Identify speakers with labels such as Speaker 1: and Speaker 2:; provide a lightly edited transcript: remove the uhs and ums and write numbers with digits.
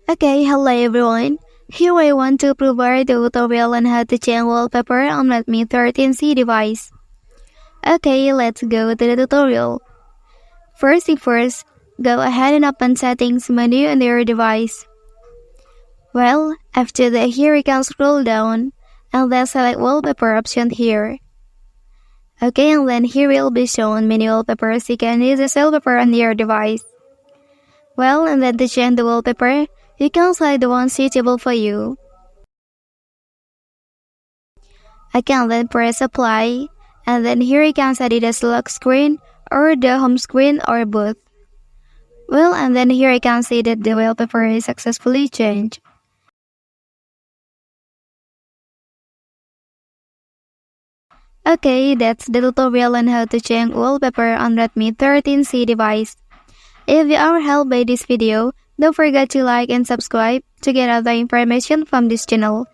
Speaker 1: Okay, hello everyone. Here I want to provide a tutorial on how to change wallpaper on Redmi 13c device. Okay, let's go to the tutorial. First thing first, go ahead and open settings menu on your device. Well, after that here you can scroll down and then select wallpaper option here. Okay, and then here will be shown many wallpapers you can use as wallpaper on your device. Well, and then to change the wallpaper, you can select the one suitable for you. I can then press apply, and then here you can set it as lock screen or the home screen or both. Well, and then here I can see that the wallpaper is successfully changed. Okay, that's the tutorial on how to change wallpaper on Redmi 13c device. If you are helped by this video, don't forget to like and subscribe to get other information from this channel.